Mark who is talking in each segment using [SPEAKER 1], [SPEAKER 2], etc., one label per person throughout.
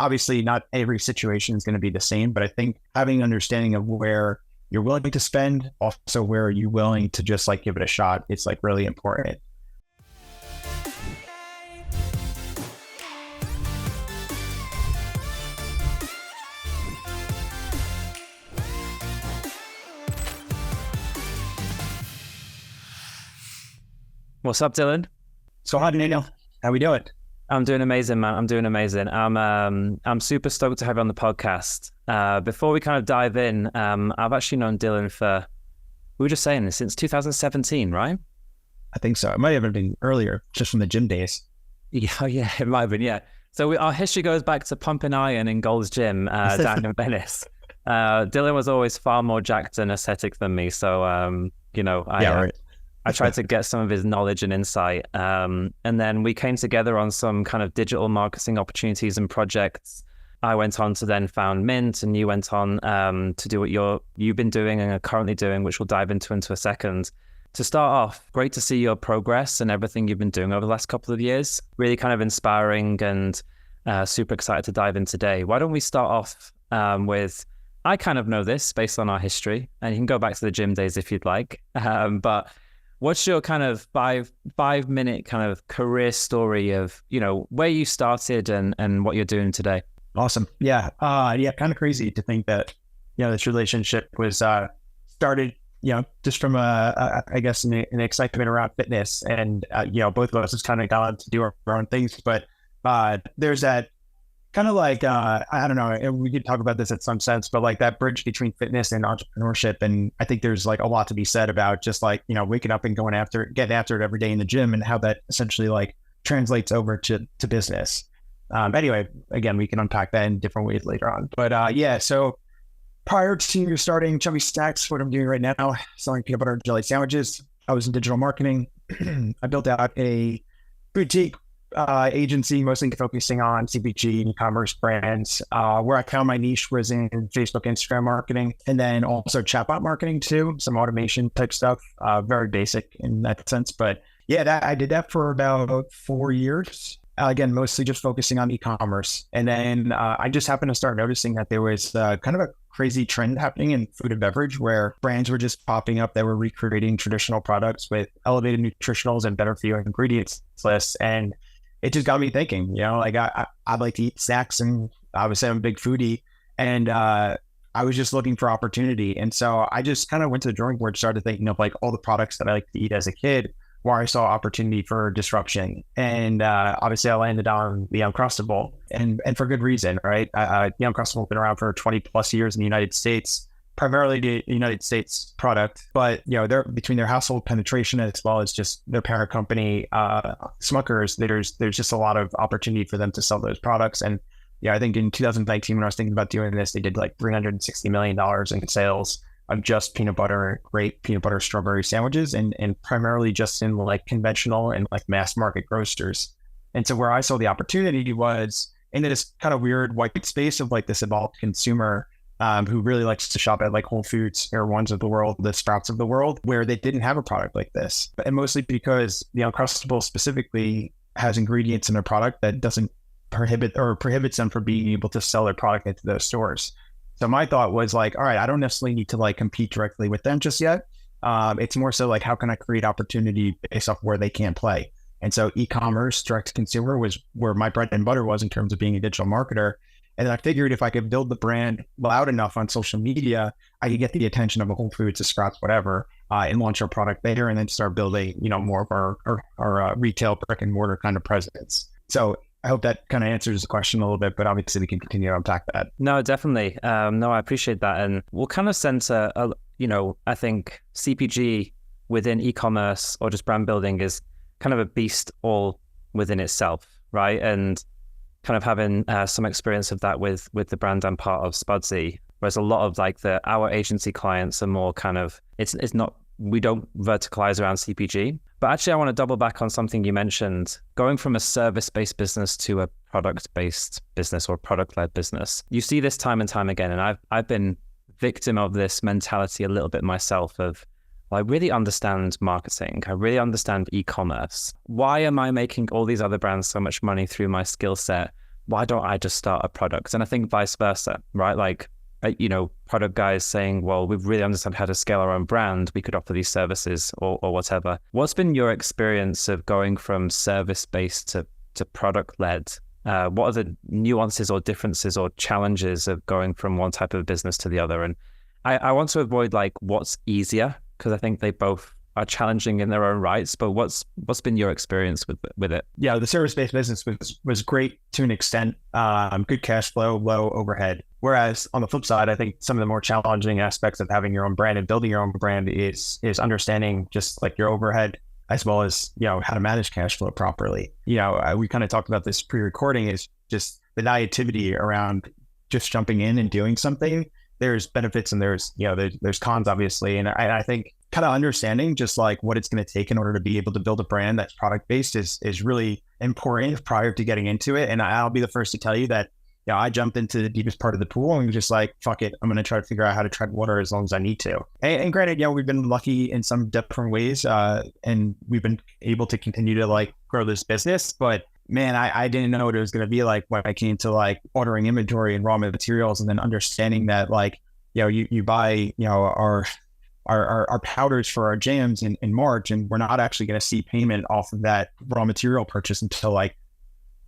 [SPEAKER 1] Obviously, not every situation is going to be the same, but I think having understanding of where you're willing to spend, also where are you willing to just like give it a shot, it's like really important.
[SPEAKER 2] What's up, Dillon?
[SPEAKER 1] So hi, Daniel. How we doing?
[SPEAKER 2] I'm doing amazing, man. I'm doing amazing. I'm super stoked to have you on the podcast. Before we kind of dive in, I've actually known Dillon for, we were just saying this, since 2017, right?
[SPEAKER 1] I think so. It might have been earlier, just from the gym days.
[SPEAKER 2] Yeah, it might have been, yeah. So our history goes back to pumping iron in Gold's Gym down in Venice. Dillon was always far more jacked and aesthetic than me. So, right. I tried to get some of his knowledge and insight. And then we came together on some kind of digital marketing opportunities and projects. I went on to then found Mint, and you went on to do what you've been doing and are currently doing, which we'll dive into a second. To start off, great to see your progress and everything you've been doing over the last couple of years. Really kind of inspiring and super excited to dive in today. Why don't we start off with, I kind of know this based on our history, and you can go back to the gym days if you'd like. But what's your kind of five minute kind of career story of, where you started and what you're doing today?
[SPEAKER 1] Awesome. Yeah. Kind of crazy to think that, this relationship was started, just from I guess an excitement around fitness, and, both of us has kind of gone to do our own things, but there's that kind of like, I don't know, and we could talk about this at some sense, but like that bridge between fitness and entrepreneurship. And I think there's like a lot to be said about just like, waking up and getting after it every day in the gym, and how that essentially like translates over to business. Anyway, again, we can unpack that in different ways later on. But so prior to starting Chubby Snacks, what I'm doing right now, selling peanut butter and jelly sandwiches, I was in digital marketing. I built out a boutique agency, mostly focusing on CPG and e-commerce brands. Where I found my niche was in Facebook, Instagram marketing, and then also chatbot marketing too, some automation type stuff, very basic in that sense. But yeah, I did that for about 4 years. Again, mostly just focusing on e-commerce. And then I just happened to start noticing that there was kind of a crazy trend happening in food and beverage, where brands were just popping up that were recreating traditional products with elevated nutritionals and better for you ingredients lists. And it just got me thinking, like I like to eat snacks, and obviously I'm a big foodie, and I was just looking for opportunity. And so I just kind of went to the drawing board, started thinking of like all the products that I like to eat as a kid, where I saw opportunity for disruption. And obviously I landed on the Uncrustable, and for good reason, right? The Uncrustable has been around for 20 plus years in the United States, primarily the United States product, but they're between their household penetration as well as just their parent company, Smucker's, there's just a lot of opportunity for them to sell those products. And I think in 2019, when I was thinking about doing this, they did like $360 million in sales of just peanut butter strawberry sandwiches, and primarily just in like conventional and like mass market grocers. And so where I saw the opportunity was in this kind of weird white space of like this evolved consumer who really likes to shop at like Whole Foods, Air Ones of the world, the Sprouts of the world, where they didn't have a product like this. And mostly because the Uncrustable specifically has ingredients in their product that doesn't prohibits them from being able to sell their product into those stores. So my thought was like, all right, I don't necessarily need to like compete directly with them just yet. It's more so like, how can I create opportunity based off where they can't play? And so e-commerce, direct to consumer was where my bread and butter was in terms of being a digital marketer. And then I figured if I could build the brand loud enough on social media, I could get the attention of a Whole Foods, a Sprouts, whatever, and launch our product there, and then start building, more of our retail brick and mortar kind of presence. So I hope that kind of answers the question a little bit, but obviously we can continue to unpack that.
[SPEAKER 2] No, definitely. No, I appreciate that. And we'll kind of center, I think CPG within e-commerce or just brand building is kind of a beast all within itself, right? And kind of having some experience of that with the brand I'm part of, Spudsy, whereas a lot of like our agency clients are more kind of, it's not, we don't verticalize around CPG. But actually I want to double back on something you mentioned, going from a service-based business to a product-based business or product-led business. You see this time and time again, and I've been victim of this mentality a little bit myself of, I really understand marketing. I really understand e-commerce. Why am I making all these other brands so much money through my skill set why don't I just start a product? And I think vice versa, right? Like, product guys saying, well, we really understand how to scale our own brand. We could offer these services or whatever. What's been your experience of going from service-based to product-led? What are the nuances or differences or challenges of going from one type of business to the other? And I want to avoid like what's easier, because I think they both are challenging in their own rights, but what's been your experience with it?
[SPEAKER 1] Yeah, the service-based business was great to an extent. Good cash flow, low overhead. Whereas on the flip side, I think some of the more challenging aspects of having your own brand and building your own brand is understanding just like your overhead, as well as, how to manage cash flow properly. We kind of talked about this pre-recording, is just the naivety around just jumping in and doing something. There's benefits and there's cons, obviously. And I think kind of understanding just like what it's going to take in order to be able to build a brand that's product based is really important prior to getting into it. And I'll be the first to tell you that, I jumped into the deepest part of the pool and was just like, fuck it, I'm going to try to figure out how to tread water as long as I need to. And granted, we've been lucky in some different ways, and we've been able to continue to like grow this business. But man, I didn't know what it was going to be like when I came to like ordering inventory and raw materials, and then understanding that like, you buy, our powders for our jams in March, and we're not actually going to see payment off of that raw material purchase until like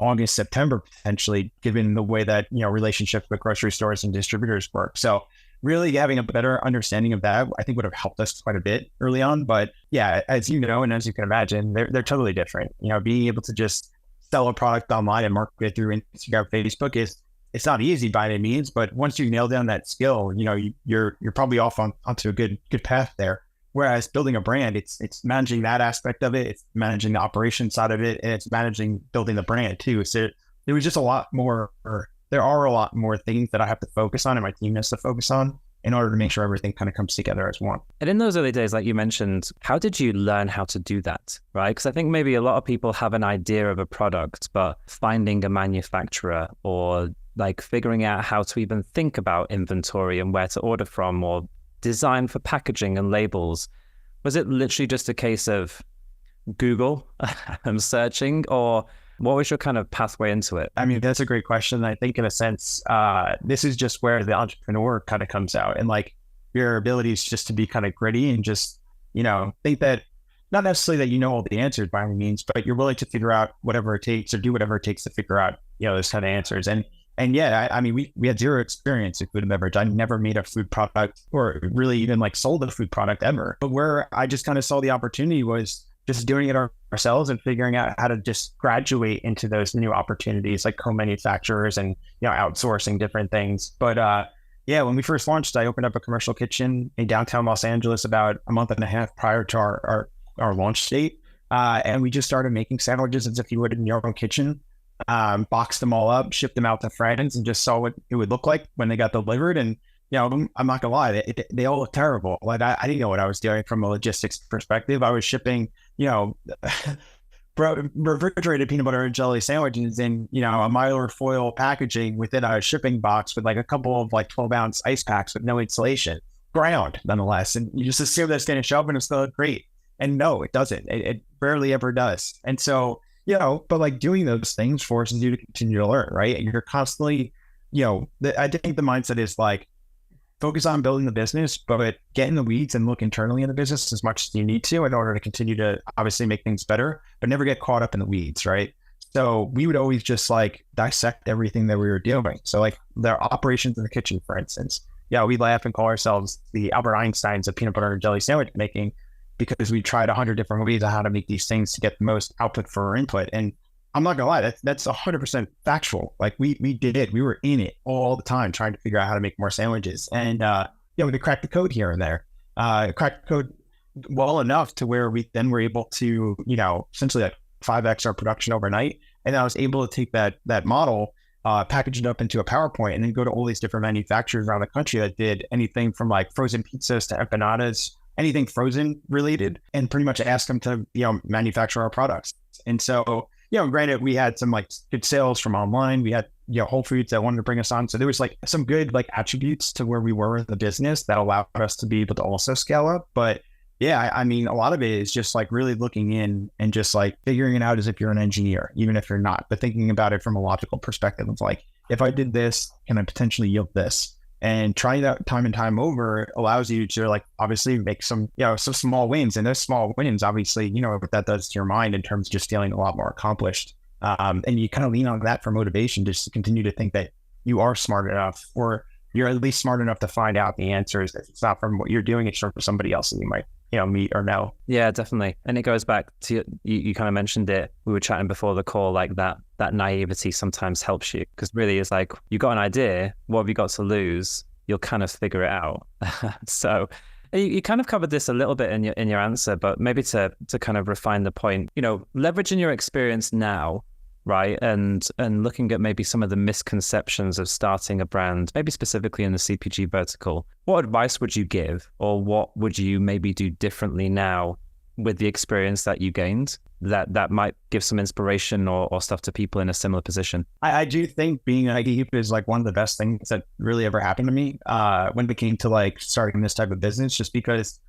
[SPEAKER 1] August, September, potentially, given the way that, relationships with grocery stores and distributors work. So really having a better understanding of that, I think would have helped us quite a bit early on. But yeah, as you know, and as you can imagine, they're totally different. Being able to just sell a product online and market it through Instagram, Facebook it's not easy by any means, but once you nail down that skill, you're probably off onto a good path there. Whereas building a brand, it's managing that aspect of it, it's managing the operation side of it, and it's managing building the brand too. So there was just a lot more, or there are a lot more things that I have to focus on and my team has to focus on in order to make sure everything kind of comes together as one.
[SPEAKER 2] And in those early days, like you mentioned, how did you learn how to do that, right? Because I think maybe a lot of people have an idea of a product, but finding a manufacturer or like figuring out how to even think about inventory and where to order from, or design for packaging and labels. Was it literally just a case of Google and searching, or what was your kind of pathway into it?
[SPEAKER 1] I mean, that's a great question. I think in a sense, this is just where the entrepreneur kind of comes out, and like your abilities just to be kind of gritty and just, think that not necessarily that you know all the answers by any means, but you're willing to figure out whatever it takes or do whatever it takes to figure out, those kind of answers. And yeah, I mean, we had zero experience in food and beverage. I never made a food product or really even like sold a food product ever. But where I just kind of saw the opportunity was just doing it ourselves and figuring out how to just graduate into those new opportunities, like co-manufacturers and, outsourcing different things. But yeah, when we first launched, I opened up a commercial kitchen in downtown Los Angeles about a month and a half prior to our launch date. And we just started making sandwiches as if you would in your own kitchen. Boxed them all up, shipped them out to friends, and just saw what it would look like when they got delivered. And, I'm not gonna lie, they all look terrible. Like I didn't know what I was doing from a logistics perspective. I was shipping, refrigerated peanut butter and jelly sandwiches in, a mylar foil packaging within a shipping box with like a couple of like 12-ounce ice packs with no insulation, ground nonetheless. And you just assume that's going to show up and it's going to look great. And no, it doesn't. It rarely ever does. And so, but like doing those things forces you to continue to learn, right? And you're constantly, I think the mindset is like, focus on building the business, but get in the weeds and look internally in the business as much as you need to in order to continue to obviously make things better, but never get caught up in the weeds, right? So we would always just like dissect everything that we were doing. So like the operations in the kitchen, for instance, we laugh and call ourselves the Albert Einsteins of peanut butter and jelly sandwich making, because we tried 100 different ways on how to make these things to get the most output for our input. And I'm not gonna lie, that's 100% factual. Like we did it. We were in it all the time trying to figure out how to make more sandwiches. And we could crack the code here and there. Crack the code well enough to where we then were able to, essentially like 5x our production overnight. And I was able to take that model, package it up into a PowerPoint, and then go to all these different manufacturers around the country that did anything from like frozen pizzas to empanadas, anything frozen related, and pretty much ask them to, manufacture our products. And so, granted, we had some like good sales from online. We had, Whole Foods that wanted to bring us on. So there was like some good like attributes to where we were in the business that allowed us to be able to also scale up. But Yeah, I mean, a lot of it is just like really looking in and just like figuring it out as if you're an engineer, even if you're not, but thinking about it from a logical perspective of like, if I did this, can I potentially yield this? And trying that time and time over allows you to like obviously make some, some small wins. And those small wins, obviously, what that does to your mind in terms of just feeling a lot more accomplished. And you kind of lean on that for motivation, just to continue to think that you are smart enough, or you're at least smart enough to find out the answers. If it's not from what you're doing, it's from somebody else that you might meet or know.
[SPEAKER 2] Yeah, definitely. And it goes back to, you kind of mentioned it. We were chatting before the call, like that naivety sometimes helps you, because really it's like, you got an idea, what have you got to lose? You'll kind of figure it out. So you kind of covered this a little bit in your answer, but maybe to kind of refine the point, leveraging your experience now, right? And looking at maybe some of the misconceptions of starting a brand, maybe specifically in the CPG vertical, what advice would you give, or what would you maybe do differently now with the experience that you gained that might give some inspiration or stuff to people in a similar position?
[SPEAKER 1] I do think being an IT is like one of the best things that really ever happened to me when it came to like starting this type of business, just because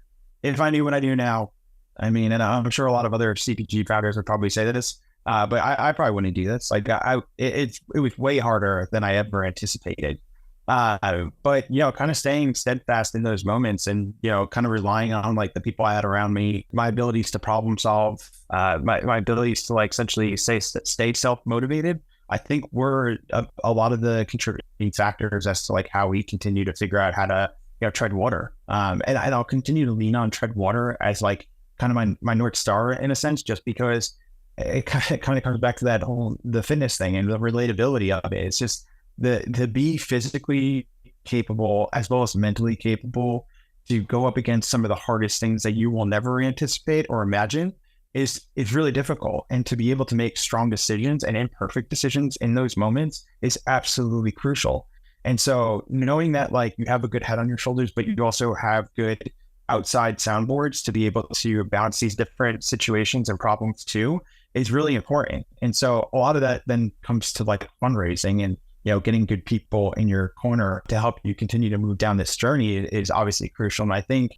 [SPEAKER 1] if I knew what I do now, I mean, and I'm sure a lot of other CPG founders would probably say this, but I probably wouldn't do this. Like it was way harder than I ever anticipated. But kind of staying steadfast in those moments, and kind of relying on like the people I had around me, my abilities to problem solve, my abilities to like essentially stay self-motivated, I think were a lot of the contributing factors as to like how we continue to figure out how to tread water. And I'll continue to lean on tread water as like kind of my North Star in a sense, just because it kind of comes back to that whole the fitness thing and the relatability of it. It's just to be physically capable as well as mentally capable to go up against some of the hardest things that you will never anticipate or imagine is really difficult. And to be able to make strong decisions and imperfect decisions in those moments is absolutely crucial. And so knowing that like you have a good head on your shoulders, but you also have good outside soundboards to be able to bounce these different situations and problems too is really important. And so a lot of that then comes to like fundraising and getting good people in your corner to help you continue to move down this journey is obviously crucial. And I think,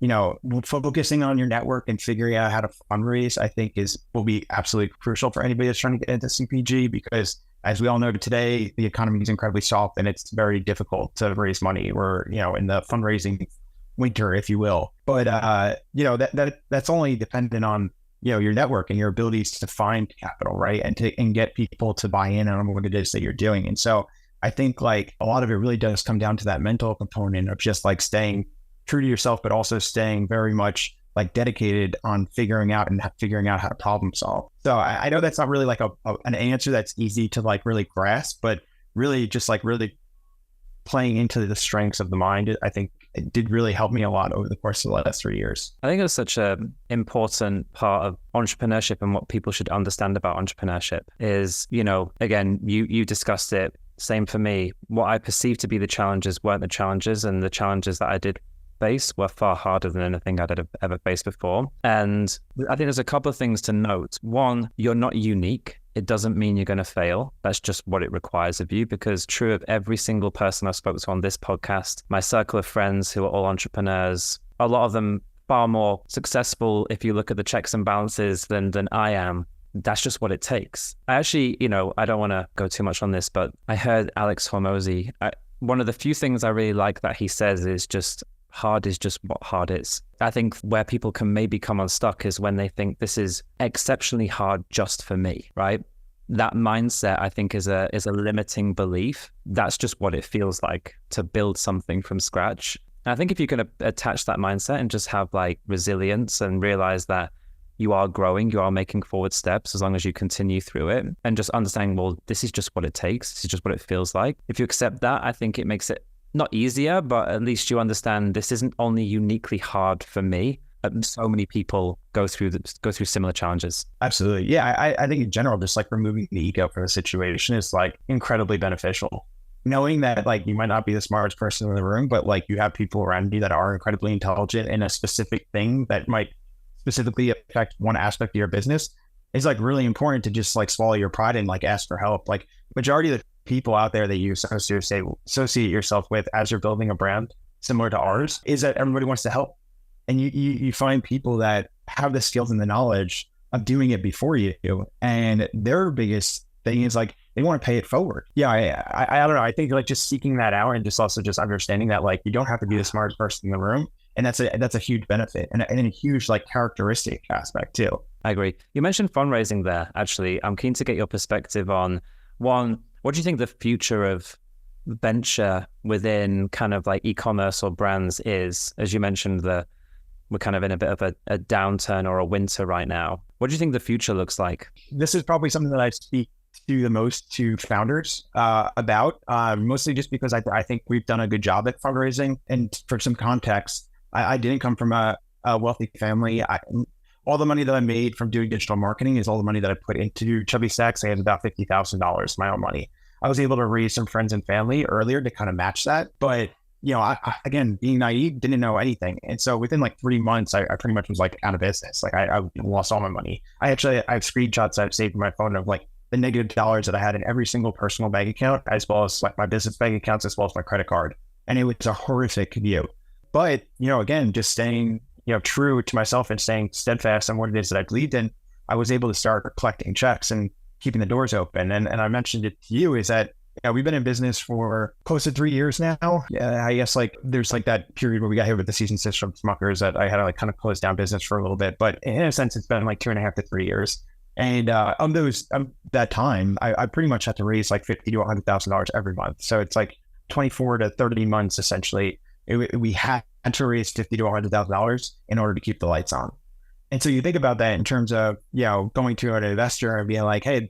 [SPEAKER 1] focusing on your network and figuring out how to fundraise, I think will be absolutely crucial for anybody that's trying to get into CPG, because as we all know today, the economy is incredibly soft and it's very difficult to raise money. We're, in the fundraising winter, if you will. But, that's only dependent on, your network and your abilities to find capital, right? And get people to buy in on what it is that you're doing. And so I think like a lot of it really does come down to that mental component of just like staying true to yourself, but also staying very much like dedicated on figuring out how to problem solve. So I know that's not really like an answer that's easy to like really grasp, but really just like really playing into the strengths of the mind, I think it did really help me a lot over the course of the last 3 years.
[SPEAKER 2] I think it's such an important part of entrepreneurship, and what people should understand about entrepreneurship is, again, you discussed it. Same for me. What I perceived to be the challenges weren't the challenges, and the challenges that I did face were far harder than anything I'd ever faced before. And I think there's a couple of things to note. One, you're not unique. It doesn't mean you're going to fail. That's just what it requires of you, because true of every single person I spoke to on this podcast, my circle of friends who are all entrepreneurs, a lot of them far more successful if you look at the checks and balances than I am. That's just what it takes. I actually, I don't want to go too much on this, but I heard Alex Hormozy. One of the few things I really like that he says is just hard is just what hard is. I think where people can maybe come unstuck is when they think this is exceptionally hard just for me, right? That mindset, I think, is a limiting belief. That's just what it feels like to build something from scratch. And I think if you can attach that mindset and just have like resilience and realize that you are growing, you are making forward steps as long as you continue through it, and just understanding, well, this is just what it takes. This is just what it feels like. If you accept that, I think it makes it not easier, but at least you understand this isn't only uniquely hard for me. So many people go through similar challenges.
[SPEAKER 1] Absolutely. Yeah. I think in general, just like removing the ego from the situation is like incredibly beneficial. Knowing that like you might not be the smartest person in the room, but like you have people around you that are incredibly intelligent in a specific thing that might specifically affect one aspect of your business is like really important to just like swallow your pride and like ask for help. Like majority of the people out there that you associate yourself with as you're building a brand similar to ours is that everybody wants to help. and you find people that have the skills and the knowledge of doing it before you do. And their biggest thing is like, they want to pay it forward. Yeah. I don't know. I think like just seeking that out and just also just understanding that like, you don't have to be the smartest person in the room. And that's a huge benefit and a huge like characteristic aspect too.
[SPEAKER 2] I agree. You mentioned fundraising there. Actually, I'm keen to get your perspective on one, what do you think the future of venture within kind of like e-commerce or brands is? As you mentioned, we're kind of in a bit of a downturn or a winter right now. What do you think the future looks like?
[SPEAKER 1] This is probably something that I speak to the most to founders about, mostly just because I think we've done a good job at fundraising. And for some context, I didn't come from a wealthy family. All the money that I made from doing digital marketing is all the money that I put into Chubby Snacks. I had about $50,000, my own money. I was able to raise some friends and family earlier to kind of match that. But, you know, I again, being naive, didn't know anything. And so within like 3 months, I pretty much was like out of business. Like I lost all my money. I have screenshots I've saved in my phone of like the negative dollars that I had in every single personal bank account, as well as like my business bank accounts, as well as my credit card. And it was a horrific view. But, you know, again, just staying, you know, true to myself and staying steadfast on what it is that I believed in, I was able to start collecting checks and keeping the doors open. And I mentioned it to you is that, yeah, we've been in business for close to 3 years now. Yeah, I guess like there's like that period where we got hit with the cease and desist from Smuckers that I had to like kind of close down business for a little bit. But in a sense, it's been like 2.5 to 3 years. And that time, I pretty much had to raise like $50,000 to $100,000 every month. So it's like 24 to 30 months essentially. We had to raise $50,000 to $100,000 in order to keep the lights on. And so you think about that in terms of, you know, going to an investor and being like, hey,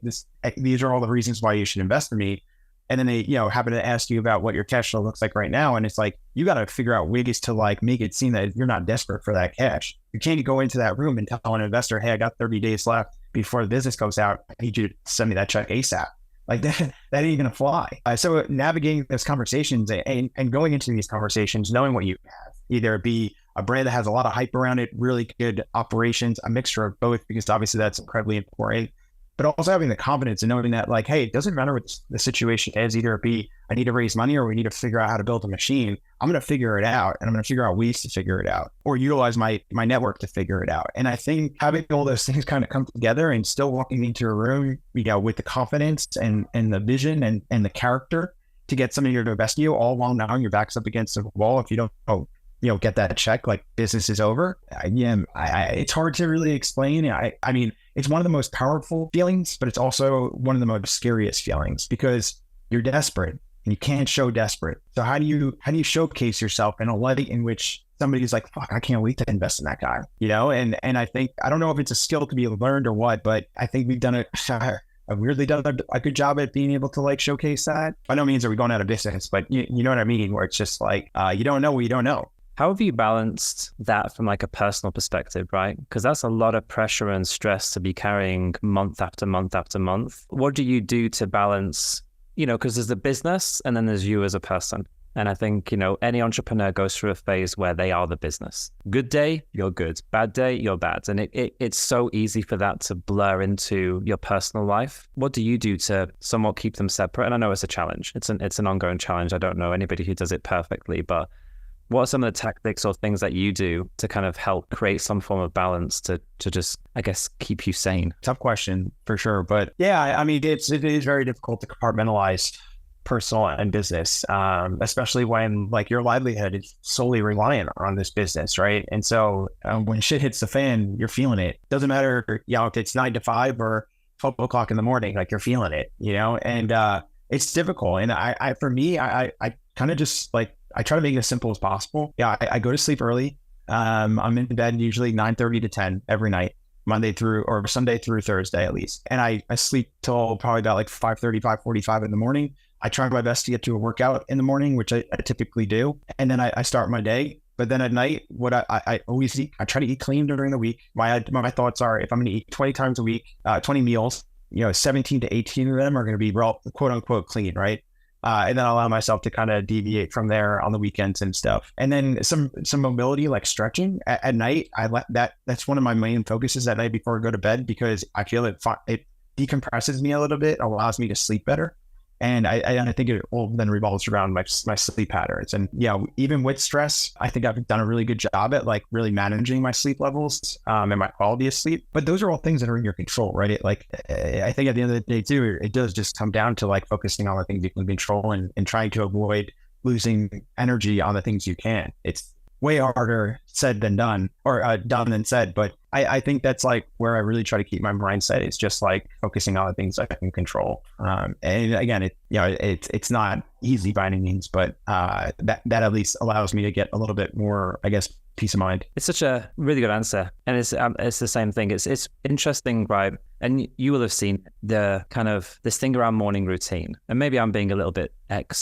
[SPEAKER 1] these are all the reasons why you should invest in me. And then they, you know, happen to ask you about what your cash flow looks like right now. And it's like, you got to figure out ways to like make it seem that you're not desperate for that cash. You can't go into that room and tell an investor, hey, I got 30 days left before the business goes out. I need you to send me that check ASAP. Like that ain't going to fly. So navigating those conversations and going into these conversations, knowing what you have, either be a brand that has a lot of hype around it, really good operations, a mixture of both, because obviously that's incredibly important, but also having the confidence and knowing that like, hey, it doesn't matter what the situation is, either it be, I need to raise money or we need to figure out how to build a machine. I'm going to figure it out and I'm going to figure out ways to figure it out or utilize my network to figure it out. And I think having all those things kind of come together and still walking into a room, you know, with the confidence and the vision and the character to get somebody to invest in you, all while now your back's up against the wall. If you don't, get that check, like business is over. It's hard to really explain. I mean, it's one of the most powerful feelings, but it's also one of the most scariest feelings because you're desperate and you can't show desperate. So how do you showcase yourself in a light in which somebody's like, fuck, I can't wait to invest in that guy, you know? And I think, I don't know if it's a skill to be learned or what, but I think we've done I've weirdly done a good job at being able to like showcase that. By no means are we going out of business, but you know what I mean? Where it's just like, you don't know what you don't know.
[SPEAKER 2] How have you balanced that from like a personal perspective, right? Because that's a lot of pressure and stress to be carrying month after month after month. What do you do to balance, because there's the business and then there's you as a person. And I think, any entrepreneur goes through a phase where they are the business. Good day, you're good. Bad day, you're bad. And it's so easy for that to blur into your personal life. What do you do to somewhat keep them separate? And I know it's a challenge. It's an ongoing challenge. I don't know anybody who does it perfectly, but what are some of the tactics or things that you do to kind of help create some form of balance to just, I guess, keep you sane?
[SPEAKER 1] Tough question for sure. But yeah, I mean, it is very difficult to compartmentalize personal and business, especially when like your livelihood is solely reliant on this business, right? And so when shit hits the fan, you're feeling it. Doesn't matter, if it's 9 to 5 or 12 o'clock in the morning, like you're feeling it, and it's difficult. And I for me, I kind of just like, I try to make it as simple as possible. Yeah, I go to sleep early. I'm in bed usually 9:30 to 10 every night, Sunday through Thursday at least. And I sleep till probably about like 5:30, 5:45 in the morning. I try my best to get to a workout in the morning, which I typically do. And then I start my day. But then at night, what I always eat, I try to eat clean during the week. My thoughts are, if I'm going to eat 20 times a week, 20 meals, 17 to 18 of them are going to be quote unquote clean, right? And then I allow myself to kind of deviate from there on the weekends and stuff. And then some mobility, like stretching at night. That's one of my main focuses at night before I go to bed, because I feel it decompresses me a little bit, allows me to sleep better. And I think it all then revolves around my sleep patterns. And even with stress, I think I've done a really good job at like really managing my sleep levels and my quality of sleep. But those are all things that are in your control, right? I think at the end of the day too, it does just come down to like focusing on the things you can control and trying to avoid losing energy on the things you can. It's way harder said than done, or done than said. But I think that's like where I really try to keep my mindset. It's just like focusing on the things I can control. And again, it's not easy by any means, but that at least allows me to get a little bit more, I guess, peace of mind.
[SPEAKER 2] It's such a really good answer, and it's the same thing. It's interesting, right? And you will have seen the kind of this thing around morning routine. And maybe I'm being a little bit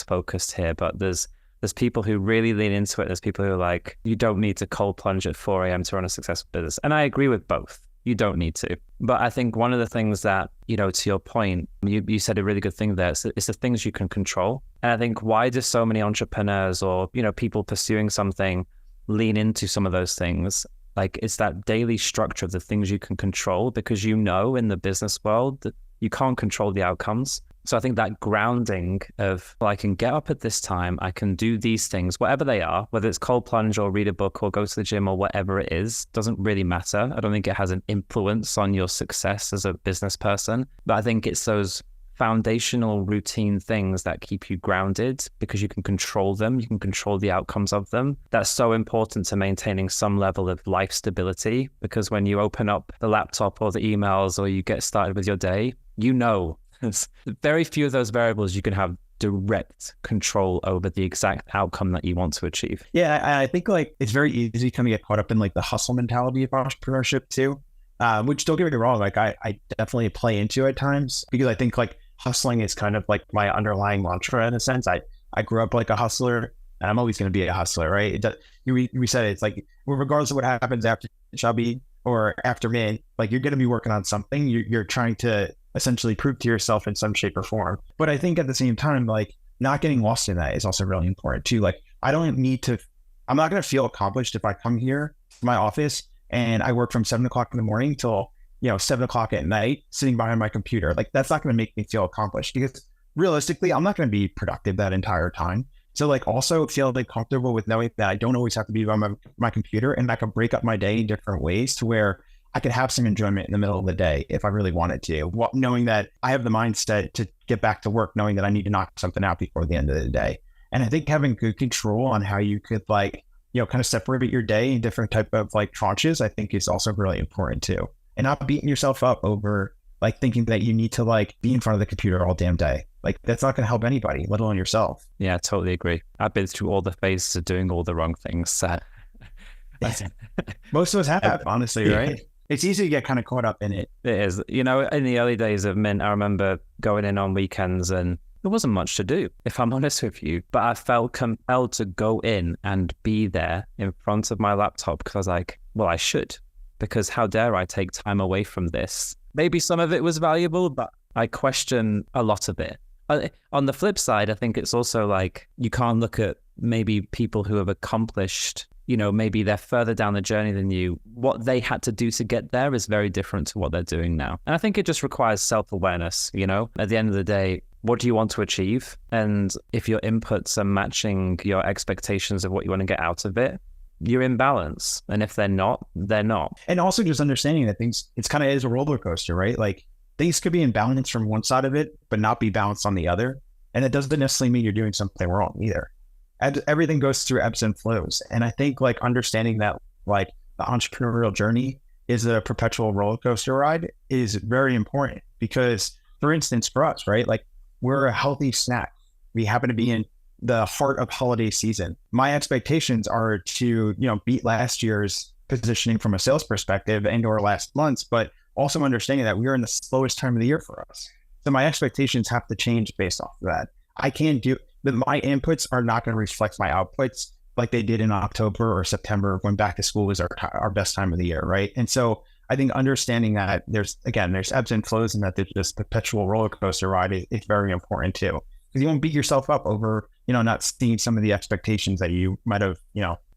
[SPEAKER 2] focused here, but there's people who really lean into it. There's people who are like, you don't need to cold plunge at 4 a.m. to run a successful business. And I agree with both. You don't need to. But I think one of the things that, to your point, you said a really good thing there. It's the things you can control. And I think why do so many entrepreneurs or, people pursuing something lean into some of those things? Like it's that daily structure of the things you can control, because in the business world that you can't control the outcomes. So I think that grounding of, well, I can get up at this time, I can do these things, whatever they are, whether it's cold plunge or read a book or go to the gym or whatever it is, doesn't really matter. I don't think it has an influence on your success as a business person, but I think it's those foundational routine things that keep you grounded because you can control them, you can control the outcomes of them. That's so important to maintaining some level of life stability, because when you open up the laptop or the emails or you get started with your day, very few of those variables you can have direct control over the exact outcome that you want to achieve.
[SPEAKER 1] Yeah, I think like it's very easy to kind of get caught up in like the hustle mentality of entrepreneurship too, which don't get me wrong, like I definitely play into at times, because I think like hustling is kind of like my underlying mantra in a sense. I grew up like a hustler and I'm always going to be a hustler, right? We said it's like, regardless of what happens after Chubby or after me, like you're going to be working on something. You're trying to essentially prove to yourself in some shape or form. But I think at the same time, like not getting lost in that is also really important too. Like I'm not going to feel accomplished if I come here to my office and I work from 7 o'clock in the morning till 7 o'clock at night sitting behind my computer. Like that's not going to make me feel accomplished, because realistically, I'm not going to be productive that entire time. So like also feel like comfortable with knowing that I don't always have to be on my computer, and I can break up my day in different ways to where I could have some enjoyment in the middle of the day if I really wanted to, knowing that I have the mindset to get back to work, knowing that I need to knock something out before the end of the day. And I think having good control on how you could like, kind of separate your day in different type of like tranches, I think is also really important too. And not beating yourself up over like thinking that you need to like be in front of the computer all damn day. Like that's not going to help anybody, let alone yourself.
[SPEAKER 2] Yeah, I totally agree. I've been through all the phases of doing all the wrong things.
[SPEAKER 1] Most of us have, honestly, right? It's easy to get kind of caught up in it.
[SPEAKER 2] It is. In the early days of Mint, I remember going in on weekends and there wasn't much to do, if I'm honest with you. But I felt compelled to go in and be there in front of my laptop because I was like, well, I should. Because how dare I take time away from this? Maybe some of it was valuable, but I question a lot of it. On the flip side, I think it's also like you can't look at maybe people who have accomplished, maybe they're further down the journey than you. What they had to do to get there is very different to what they're doing now. And I think it just requires self-awareness, At the end of the day, what do you want to achieve? And if your inputs are matching your expectations of what you want to get out of it, you're in balance. And if they're not, they're not.
[SPEAKER 1] And also just understanding that it's kind of is a roller coaster, right? Like things could be in balance from one side of it, but not be balanced on the other. And it doesn't necessarily mean you're doing something wrong either. Everything goes through ebbs and flows. And I think like understanding that like the entrepreneurial journey is a perpetual roller coaster ride is very important, because for instance, for us, right? Like we're a healthy snack. We happen to be in the heart of holiday season. My expectations are to, beat last year's positioning from a sales perspective and or last month's, but also understanding that we're in the slowest time of the year for us. So my expectations have to change based off of that. My inputs are not going to reflect my outputs like they did in October or September when back to school was our best time of the year, right? And so I think understanding that there's ebbs and flows and that there's this perpetual roller coaster ride is very important too. Because you won't beat yourself up over, not seeing some of the expectations that you might have,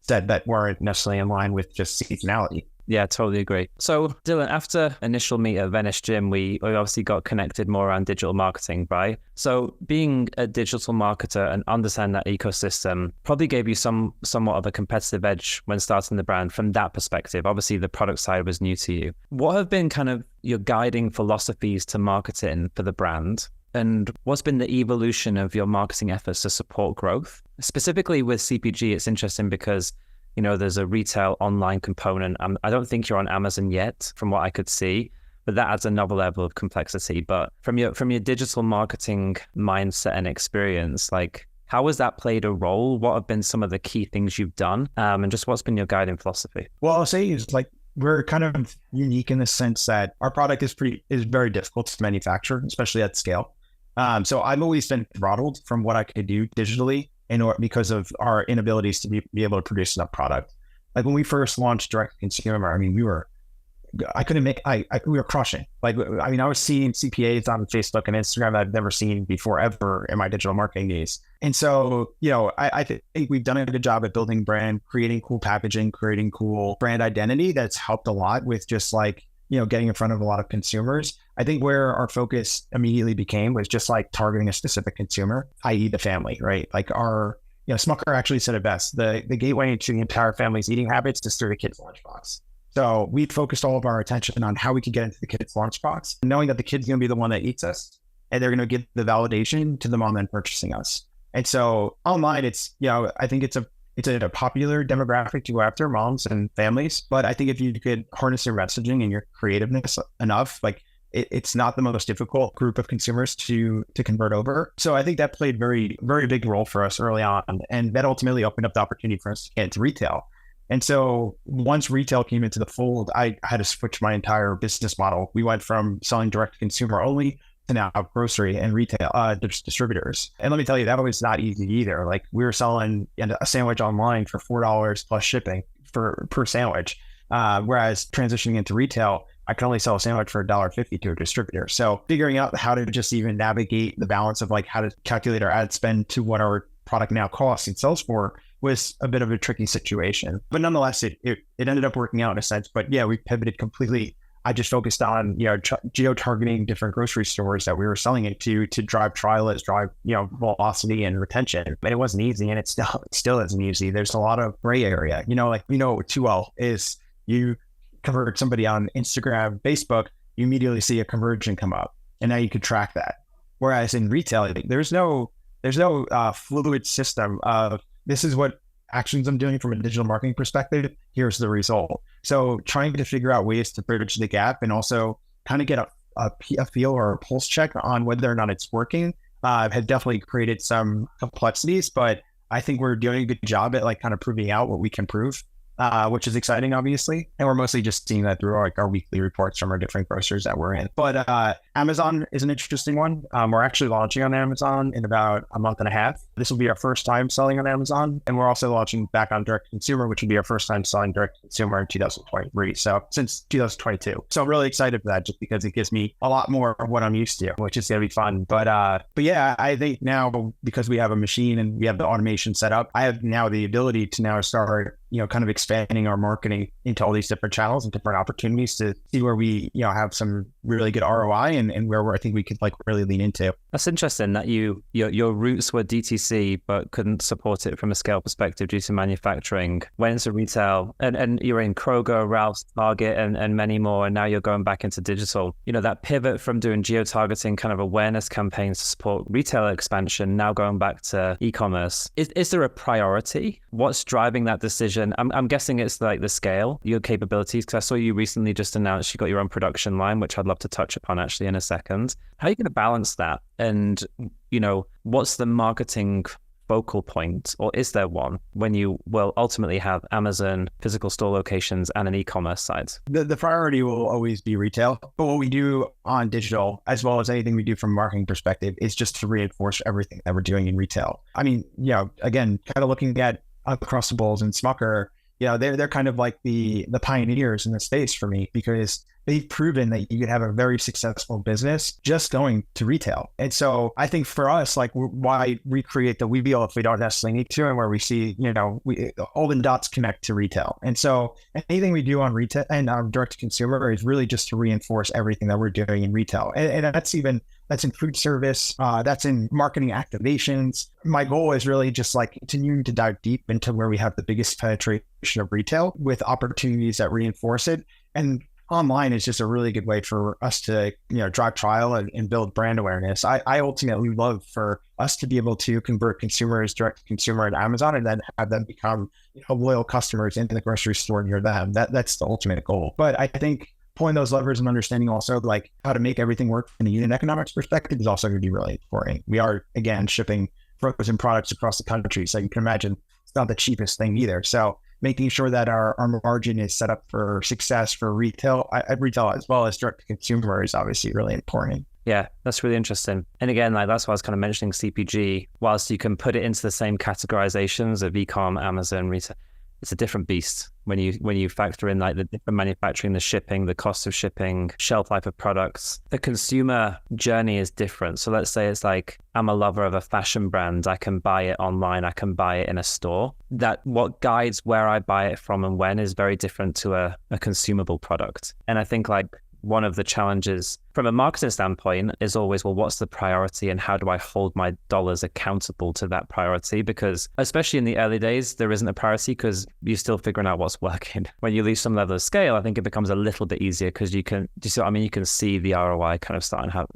[SPEAKER 1] said that weren't necessarily in line with just seasonality.
[SPEAKER 2] Yeah, totally agree. So, Dillon, after initial meet at Venice Gym, we obviously got connected more around digital marketing, right? So, being a digital marketer and understanding that ecosystem probably gave you somewhat of a competitive edge when starting the brand from that perspective. Obviously, the product side was new to you. What have been kind of your guiding philosophies to marketing for the brand? And what's been the evolution of your marketing efforts to support growth? Specifically with CPG, it's interesting because, you know, there's a retail online component. I don't think you're on Amazon yet, from what I could see, but that adds another level of complexity. But from your digital marketing mindset and experience, like, how has that played a role? What have been some of the key things you've done? And just what's been your guiding philosophy?
[SPEAKER 1] Well, I'll say is like, we're kind of unique in the sense that our product is very difficult to manufacture, especially at scale. So I've always been throttled from what I could do digitally because of our inabilities to be able to produce enough product. Like when we first launched direct to consumer, I mean, we were crushing. Like, I mean, I was seeing CPAs on Facebook and Instagram that I've never seen before ever in my digital marketing days. And so, you know, I think we've done a good job at building brand, creating cool packaging, creating cool brand identity. That's helped a lot with just like, you know, getting in front of a lot of consumers. I think where our focus immediately was just like targeting a specific consumer, i.e. the family, right? Like Smucker actually said it best. The gateway into the entire family's eating habits is through the kids' lunchbox. So we focused all of our attention on how we could get into the kids' lunchbox, knowing that the kid's going to be the one that eats us, and they're going to give the validation to the mom then purchasing us. And so online, it's, you know, I think it's a popular demographic to go after, moms and families. But I think if you could harness your messaging and your creativeness enough, like it's not the most difficult group of consumers to convert over. So I think that played very, very big role for us early on. And that ultimately opened up the opportunity for us to get into retail. And so once retail came into the fold, I had to switch my entire business model. We went from selling direct to consumer only to now grocery and retail distributors. And let me tell you, that was not easy either. Like we were selling a sandwich online for $4 plus shipping per sandwich. Whereas transitioning into retail, I could only sell a sandwich for $1.50 to a distributor. So figuring out how to just even navigate the balance of like how to calculate our ad spend to what our product now costs and sells for was a bit of a tricky situation. But nonetheless, it ended up working out in a sense. But yeah, we pivoted completely. I just focused on, you know, geo-targeting different grocery stores that we were selling it to drive trialists, drive, you know, velocity and retention. But it wasn't easy, and it still isn't easy. There's a lot of gray area. You know, like, you know, too well is you convert somebody on Instagram, Facebook, you immediately see a conversion come up, and now you could track that. Whereas in retail, there's no fluid system of this is what actions I'm doing from a digital marketing perspective. Here's the result. So trying to figure out ways to bridge the gap and also kind of get a feel or a pulse check on whether or not it's working had definitely created some complexities, but I think we're doing a good job at like kind of proving out what we can prove. Which is exciting, obviously. And we're mostly just seeing that through our weekly reports from our different grocers that we're in. But Amazon is an interesting one. We're actually launching on Amazon in about a month and a half. This will be our first time selling on Amazon. And we're also launching back on direct consumer, which will be our first time selling direct consumer in 2023. So since 2022. So I'm really excited for that just because it gives me a lot more of what I'm used to, which is going to be fun. But yeah, I think now because we have a machine and we have the automation set up, I have now the ability to now start, you know, kind of expanding our marketing into all these different channels and different opportunities to see where we, you know, have some really good ROI and where I think we could like really lean into.
[SPEAKER 2] That's interesting that your roots were DTC, but couldn't support it from a scale perspective due to manufacturing. Went into retail and you're in Kroger, Ralph's, Target, and many more. And now you're going back into digital. You know, that pivot from doing geo-targeting kind of awareness campaigns to support retail expansion, now going back to e-commerce. Is there a priority? What's driving that decision? I'm guessing it's like the scale, your capabilities, because I saw you recently just announced you got your own production line, which I'd love to touch upon actually in a second. How are you going to balance that? And, you know, what's the marketing focal point, or is there one, when you will ultimately have Amazon, physical store locations, and an e-commerce site?
[SPEAKER 1] The priority will always be retail. But what we do on digital, as well as anything we do from a marketing perspective, is just to reinforce everything that we're doing in retail. I mean, you know, again, kind of looking at Uncrustables and Smucker, they're kind of like the pioneers in the space for me, because they've proven that you can have a very successful business just going to retail. And so I think for us, like, why recreate the wheel if we don't necessarily need to, and where we see, all the dots connect to retail. And so anything we do on retail and direct to consumer is really just to reinforce everything that we're doing in retail. And that's in food service, that's in marketing activations. My goal is really just like continuing to dive deep into where we have the biggest penetration of retail with opportunities that reinforce it. And online is just a really good way for us to, drive trial and build brand awareness. I ultimately love for us to be able to convert consumers direct to consumer at Amazon, and then have them become loyal customers into the grocery store near them. That's the ultimate goal. But I think pulling those levers and understanding also like how to make everything work from a unit economics perspective is also going to be really important. We are, again, shipping frozen products across the country, so you can imagine it's not the cheapest thing either. So making sure that our margin is set up for success for retail as well as direct to consumer is obviously really important.
[SPEAKER 2] Yeah, that's really interesting. And again, like that's why I was kind of mentioning CPG. Whilst you can put it into the same categorizations of e-com, Amazon, retail, it's a different beast when you factor in like the different manufacturing, the shipping, the cost of shipping, shelf life of products. The consumer journey is different. So let's say it's like, I'm a lover of a fashion brand. I can buy it online. I can buy it in a store. That what guides where I buy it from and when is very different to a consumable product. And I think like one of the challenges from a marketing standpoint is always, well, what's the priority and how do I hold my dollars accountable to that priority? Because especially in the early days, there isn't a priority because you're still figuring out what's working. When you lose some level of scale, I think it becomes a little bit easier because you can see the ROI kind of starting to have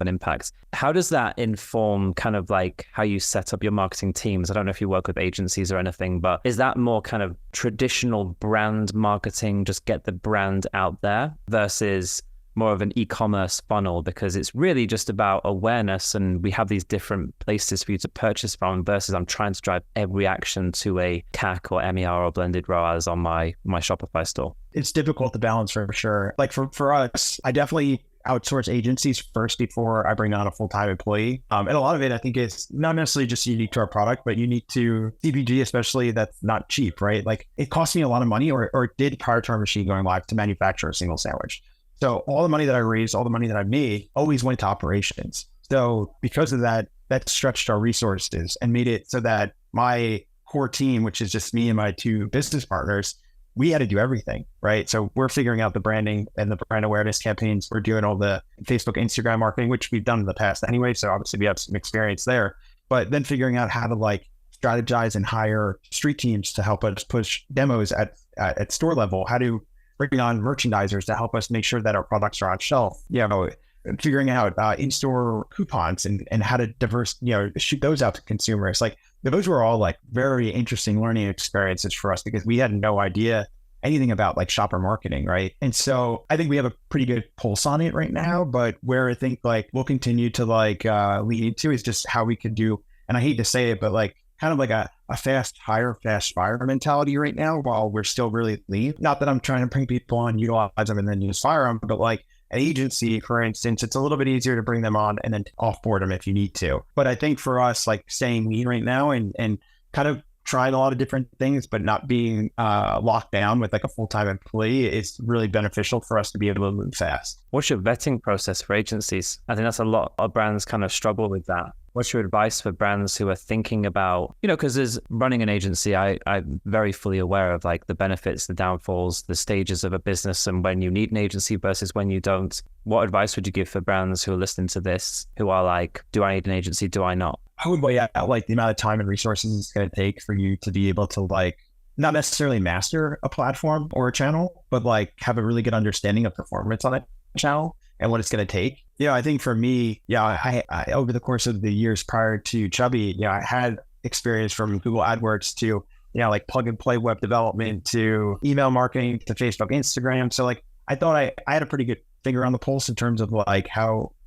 [SPEAKER 2] an impact. How does that inform kind of like how you set up your marketing teams? I don't know if you work with agencies or anything, but is that more kind of traditional brand marketing, just get the brand out there, versus more of an e-commerce funnel, because it's really just about awareness and we have these different places for you to purchase from, versus I'm trying to drive every action to a CAC or MER or blended ROAS on my Shopify store?
[SPEAKER 1] It's difficult to balance for sure. Like for us, I definitely outsource agencies first before I bring on a full-time employee. And a lot of it, I think, is not necessarily just unique to our product, but unique to CPG, especially, that's not cheap, right? Like it cost me a lot of money, or it did prior to our machine going live, to manufacture a single sandwich. So all the money that I raised, all the money that I made always went to operations. So because of that, that stretched our resources and made it so that my core team, which is just me and my two business partners, we had to do everything, right? So we're figuring out the branding and the brand awareness campaigns. We're doing all the Facebook, Instagram marketing, which we've done in the past anyway. So obviously we have some experience there, but then figuring out how to like strategize and hire street teams to help us push demos at store level, how to bring on merchandisers to help us make sure that our products are on shelf, figuring out in-store coupons and how to shoot those out to consumers. Like those were all like very interesting learning experiences for us, because we had no idea anything about like shopper marketing, right? And so I think we have a pretty good pulse on it right now, but where I think like we'll continue to like lead into is just how we could do, and I hate to say it, but like kind of like a fast hire, fast fire mentality right now while we're still really lean. Not that I'm trying to bring people on, utilize them, and then just fire them, but like an agency, for instance, it's a little bit easier to bring them on and then offboard them if you need to. But I think for us, like staying lean right now and kind of trying a lot of different things, but not being locked down with like a full-time employee is really beneficial for us to be able to move fast.
[SPEAKER 2] What's your vetting process for agencies? I think that's a lot of brands kind of struggle with that. What's your advice for brands who are thinking about, because as running an agency, I'm very fully aware of like the benefits, the downfalls, the stages of a business and when you need an agency versus when you don't. What advice would you give for brands who are listening to this, who are like, do I need an agency? Do I not?
[SPEAKER 1] I would weigh out like the amount of time and resources it's going to take for you to be able to like, not necessarily master a platform or a channel, but like have a really good understanding of performance on a channel and what it's going to take. I think for me, I over the course of the years prior to Chubby, I had experience from Google AdWords to, like plug and play web development to email marketing to Facebook, Instagram. So like, I thought I had a pretty good finger on the pulse in terms of like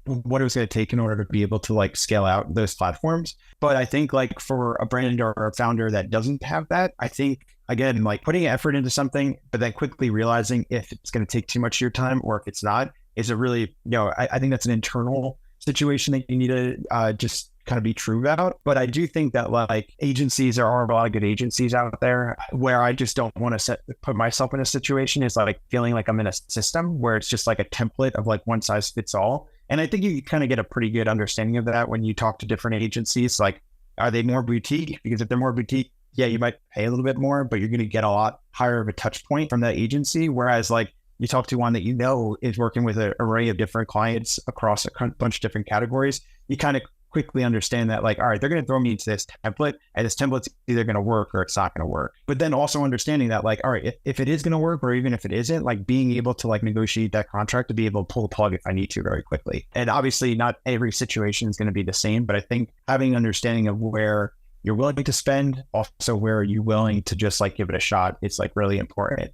[SPEAKER 1] what it was going to take in order to be able to like scale out those platforms. But I think like for a brand or a founder that doesn't have that, I think again, like putting effort into something, but then quickly realizing if it's going to take too much of your time or if it's not, is a really, I think that's an internal situation that you need to just kind of be true about. But I do think that like agencies, there are a lot of good agencies out there. Where I just don't want to put myself in a situation is like feeling like I'm in a system where it's just like a template of like one size fits all. And I think you kind of get a pretty good understanding of that when you talk to different agencies. Like, are they more boutique? Because if they're more boutique, yeah, you might pay a little bit more, but you're going to get a lot higher of a touch point from that agency. Whereas like you talk to one that you know is working with an array of different clients across a bunch of different categories, you kind of quickly understand that like, all right, they're going to throw me into this template, and this template's either going to work or it's not going to work. But then also understanding that like, all right, if it is going to work, or even if it isn't, like being able to like negotiate that contract to be able to pull the plug if I need to very quickly. And obviously not every situation is going to be the same, but I think having understanding of where you're willing to spend, also where you're willing to just like give it a shot, it's like really important.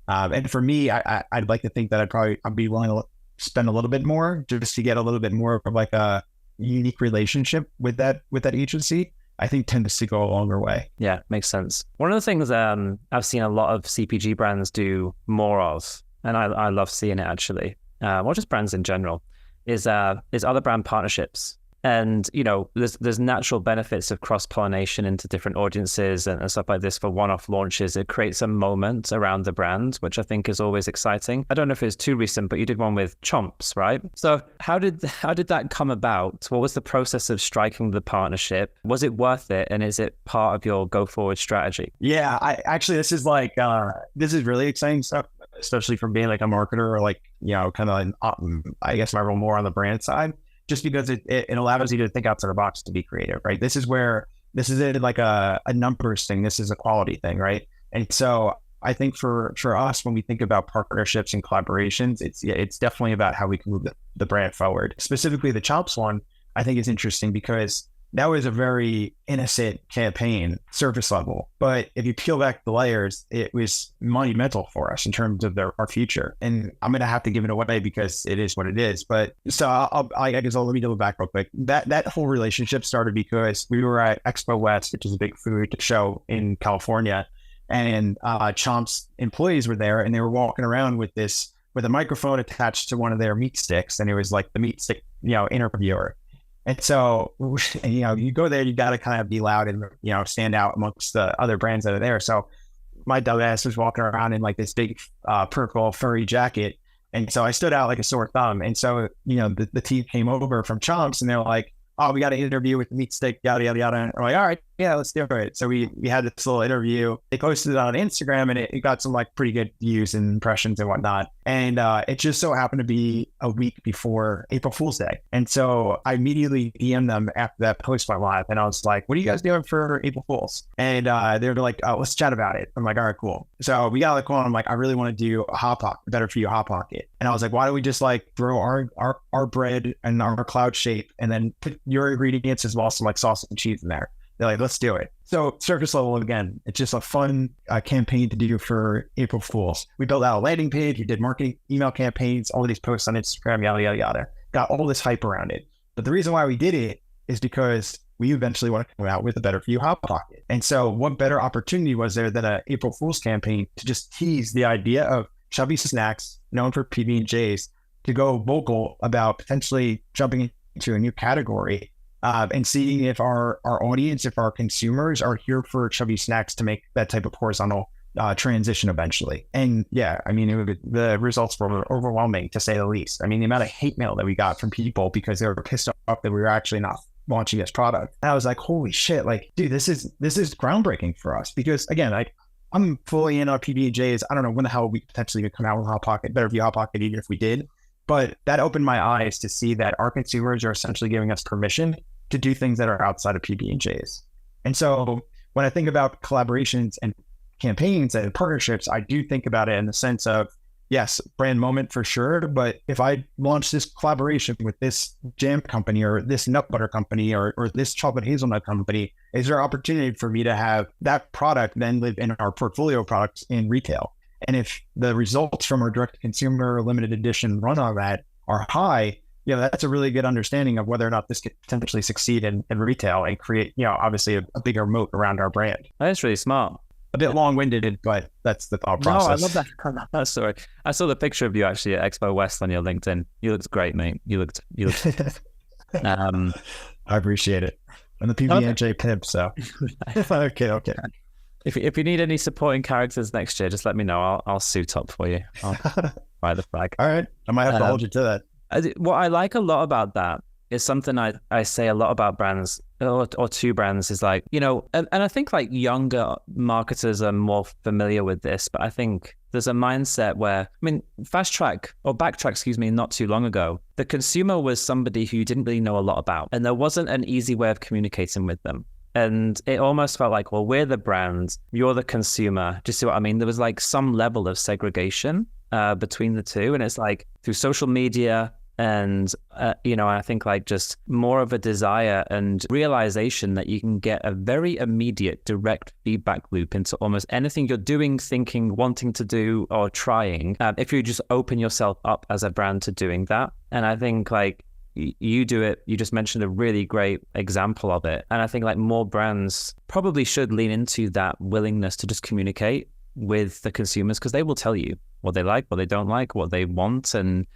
[SPEAKER 1] And for me, I'd like to think that I'd be willing to spend a little bit more just to get a little bit more of like a unique relationship with that agency. I think tends to go a longer way.
[SPEAKER 2] Yeah, makes sense. One of the things I've seen a lot of CPG brands do more of, and I love seeing it actually, or just brands in general, is other brand partnerships. And, you know, there's natural benefits of cross-pollination into different audiences and stuff like this for one-off launches. It creates a moment around the brand, which I think is always exciting. I don't know if it's too recent, but you did one with Chomps, right? So how did that come about? What was the process of striking the partnership? Was it worth it? And is it part of your go-forward strategy?
[SPEAKER 1] Yeah, this is like, this is really exciting stuff, especially from being like a marketer or like, you know, kind of, I guess my role more on the brand side. Just because it allows you to think outside the box to be creative, right? This is like a numbers thing. This is a quality thing, right? And so I think for us, when we think about partnerships and collaborations, it's definitely about how we can move the brand forward. Specifically, the Chomps one, I think is interesting because that was a very innocent campaign, surface level. But if you peel back the layers, it was monumental for us in terms of our future. And I'm going to have to give it away because it is what it is. But so I guess let me double back real quick. That whole relationship started because we were at Expo West, which is a big food show in California. And Chomps employees were there, and they were walking around with a microphone attached to one of their meat sticks. And it was like the meat stick, you know, interviewer. And so, you know, you go there, you got to kind of be loud and, you know, stand out amongst the other brands that are there. So my dumbass was walking around in like this big purple furry jacket. And so I stood out like a sore thumb. And so, you know, the team came over from Chomps and they're like, oh, we got an interview with the meat stick, yada, yada, yada. And we're like, all right, yeah, let's do it. So we had this little interview. They posted it on Instagram and it got some like pretty good views and impressions and whatnot. And it just so happened to be a week before April Fool's Day. And so I immediately DM'd them after that post went live. And I was like, what are you guys doing for April Fool's? And they were like, oh, let's chat about it. I'm like, all right, cool. So we got on the call and I'm like, I really want to do a Hot Pocket, Better For You Hot Pocket. And I was like, why don't we just like throw our bread and our cloud shape and then put your ingredients as well, some like sauce and cheese in there. They're like, let's do it. So surface level, again, it's just a fun campaign to do for April Fools. We built out a landing page. We did marketing, email campaigns, all of these posts on Instagram, yada, yada, yada. Got all this hype around it. But the reason why we did it is because we eventually want to come out with a Better For You Hot Pocket. And so what better opportunity was there than an April Fool's campaign to just tease the idea of Chubby Snacks, known for PB&Js, to go vocal about potentially jumping into a new category and seeing if our audience, if our consumers are here for Chubby Snacks to make that type of horizontal transition eventually. And yeah, I mean, the results were overwhelming to say the least. I mean, the amount of hate mail that we got from people because they were pissed off that we were actually not launching this product. And I was like, holy shit, like, dude, this is groundbreaking for us because again, I'm fully in on PB&Js. I don't know when the hell we potentially could come out with Hot Pocket, Better For You Hot Pocket, even if we did. But that opened my eyes to see that our consumers are essentially giving us permission to do things that are outside of PB&Js. And so when I think about collaborations and campaigns and partnerships, I do think about it in the sense of, yes, brand moment for sure. But if I launch this collaboration with this jam company or this nut butter company or this chocolate hazelnut company, is there opportunity for me to have that product then live in our portfolio of products in retail? And if the results from our direct consumer limited edition run on that are high, you know, that's a really good understanding of whether or not this could potentially succeed in retail and create, you know, obviously a bigger moat around our brand.
[SPEAKER 2] That's really smart.
[SPEAKER 1] A bit long-winded, but that's the thought process.
[SPEAKER 2] No, I love that. Sorry. I saw the picture of you actually at Expo West on your LinkedIn. You looked great, mate. You looked
[SPEAKER 1] I appreciate it. And the PB&J pimp, so. Okay.
[SPEAKER 2] If you need any supporting characters next year, just let me know. I'll suit up for you. I'll buy the flag.
[SPEAKER 1] All right. I might have to hold you to that.
[SPEAKER 2] What I like a lot about that is something I say a lot about brands or to brands is like, you know, and I think like younger marketers are more familiar with this, but I think there's a mindset where, I mean, backtrack, not too long ago, the consumer was somebody who you didn't really know a lot about, and there wasn't an easy way of communicating with them. And it almost felt like, well, we're the brand, you're the consumer. Do you see what I mean? There was like some level of segregation between the two. And it's like through social media and, I think like just more of a desire and realization that you can get a very immediate direct feedback loop into almost anything you're doing, thinking, wanting to do or trying, if you just open yourself up as a brand to doing that. And I think like, you do it, you just mentioned a really great example of it. And I think like more brands probably should lean into that willingness to just communicate with the consumers, because they will tell you what they like, what they don't like, what they want. And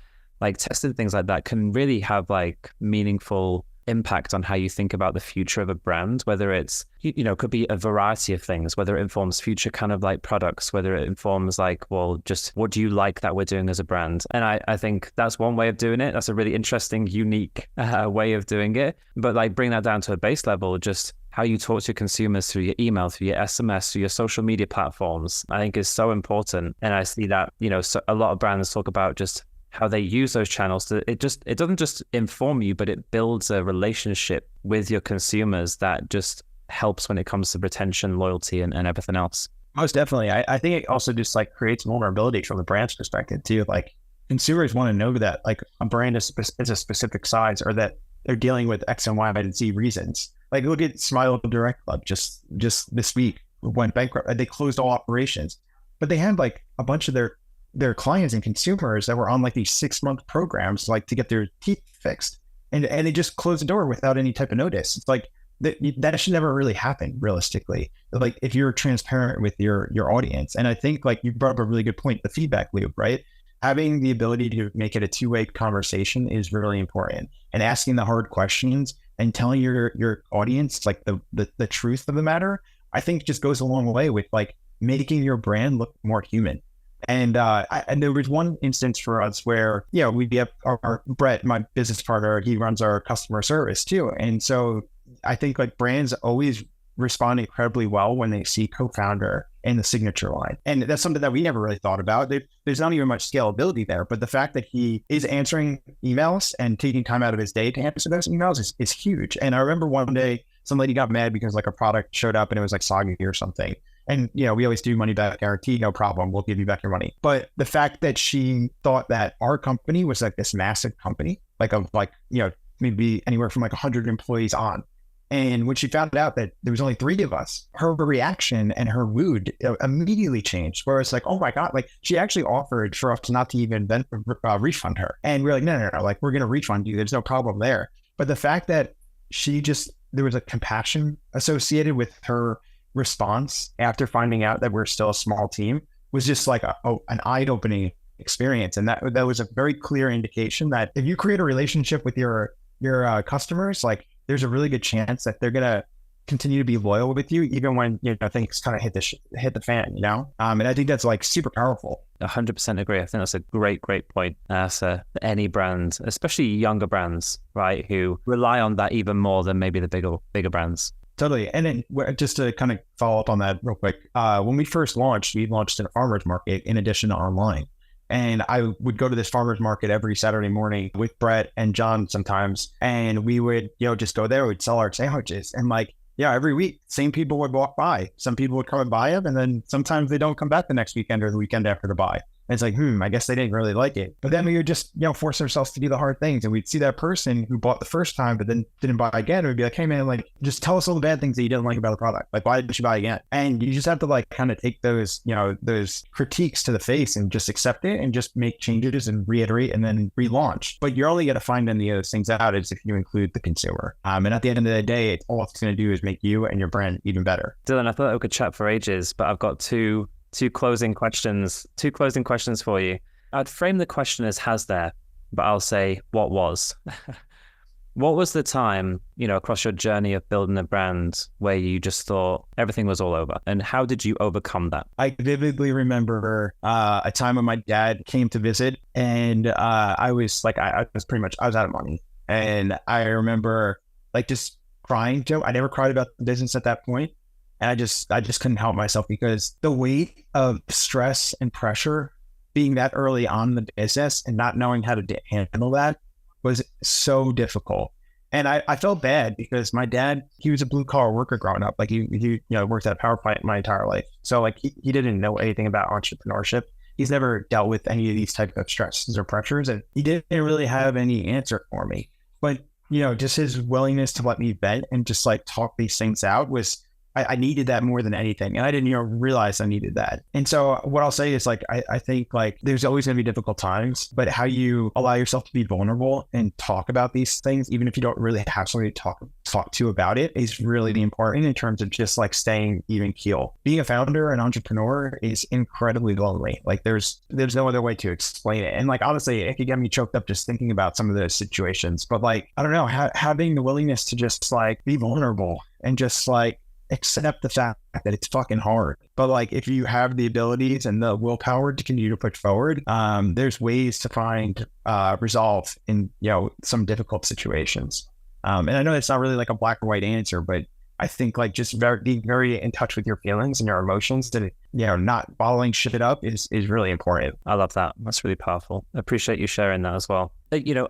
[SPEAKER 2] like testing things like that can really have like meaningful impact on how you think about the future of a brand, whether it's, could be a variety of things, whether it informs future kind of like products, whether it informs like, well, just what do you like that we're doing as a brand? And I think that's one way of doing it. That's a really interesting, unique way of doing it. But like bring that down to a base level, just how you talk to consumers through your email, through your SMS, through your social media platforms, I think is so important. And I see that, so a lot of brands talk about just how they use those channels. It doesn't just inform you, but it builds a relationship with your consumers that just helps when it comes to retention, loyalty, and everything else.
[SPEAKER 1] Most definitely. I think it also just like creates vulnerability from the brand's perspective too. Like consumers want to know that like a brand is a specific size, or that they're dealing with X and Y and Z reasons. Like look at Smile Direct Club just this week went bankrupt. They closed all operations, but they had like a bunch of their clients and consumers that were on like these 6-month programs, like to get their teeth fixed, and they just closed the door without any type of notice. It's like that should never really happen realistically. Like if you're transparent with your audience. And I think like you brought up a really good point, the feedback loop, right? Having the ability to make it a two-way conversation is really important, and asking the hard questions and telling your audience like the truth of the matter, I think just goes a long way with like making your brand look more human. And and there was one instance for us where, we'd be our Brett, my business partner, he runs our customer service too. And so I think like brands always respond incredibly well when they see co-founder in the signature line. And that's something that we never really thought about. There's not even much scalability there, but the fact that he is answering emails and taking time out of his day to answer those emails is huge. And I remember one day some lady got mad because like a product showed up and it was like soggy or something. And, we always do money back guarantee, no problem. We'll give you back your money. But the fact that she thought that our company was like this massive company, like of like, maybe anywhere from like 100 employees on. And when she found out that there was only 3 of us, her reaction and her mood immediately changed, where it's like, oh my God, like she actually offered for us not to even refund her. And we're like, no, like we're going to refund you. There's no problem there. But the fact that there was a compassion associated with her response after finding out that we're still a small team was just like an eye-opening experience. And that was a very clear indication that if you create a relationship with your customers, like there's a really good chance that they're going to continue to be loyal with you, even when, things kind of hit the fan, and I think that's like super powerful.
[SPEAKER 2] 100% agree. I think that's a great point for any brand, especially younger brands, right, who rely on that even more than maybe the bigger brands.
[SPEAKER 1] Totally. And then just to kind of follow up on that real quick, when we first launched, we launched in a farmer's market in addition to online. And I would go to this farmer's market every Saturday morning with Brett and John sometimes. And we would, just go there, we'd sell our sandwiches. And like, every week, same people would walk by. Some people would come and buy them. And then sometimes they don't come back the next weekend or the weekend after to buy. And it's like, I guess they didn't really like it. But then we would just, force ourselves to do the hard things. And we'd see that person who bought the first time, but then didn't buy again. And we'd be like, hey man, like just tell us all the bad things that you didn't like about the product. Like, why didn't you buy again? And you just have to like kind of take those, those critiques to the face and just accept it and just make changes and reiterate and then relaunch. But you're only going to find any of those things out is if you include the consumer. And at the end of the day, all it's going to do is make you and your brand even better.
[SPEAKER 2] Dillon, I thought we could chat for ages, but I've got two closing questions for you. I'd frame the question as has there, but I'll say what was. What was the time, across your journey of building a brand where you just thought everything was all over? And how did you overcome that?
[SPEAKER 1] I vividly remember a time when my dad came to visit, and I was out of money. And I remember just crying. Joe, I never cried about the business at that point. And I just couldn't help myself, because the weight of stress and pressure being that early on in the business and not knowing how to handle that was so difficult. And I felt bad, because my dad, he was a blue collar worker growing up. Like he worked at a power plant my entire life. So he didn't know anything about entrepreneurship. He's never dealt with any of these type of stresses or pressures, and he didn't really have any answer for me. But just his willingness to let me vent and just talk these things out was, I needed that more than anything. And I didn't realize I needed that. And so what I'll say is I think there's always going to be difficult times, but how you allow yourself to be vulnerable and talk about these things, even if you don't really have somebody to talk to about it, is really important in terms of just staying even keel. Being a founder and entrepreneur is incredibly lonely. There's no other way to explain it. And honestly, it could get me choked up just thinking about some of those situations. But I don't know, having the willingness to just be vulnerable and just accept the fact that it's fucking hard. But if you have the abilities and the willpower to continue to push forward, there's ways to find resolve in some difficult situations. And I know it's not really a black or white answer, but I think just being very in touch with your feelings and your emotions, and not bottling shit up is really important.
[SPEAKER 2] I love that. That's really powerful. I appreciate you sharing that as well.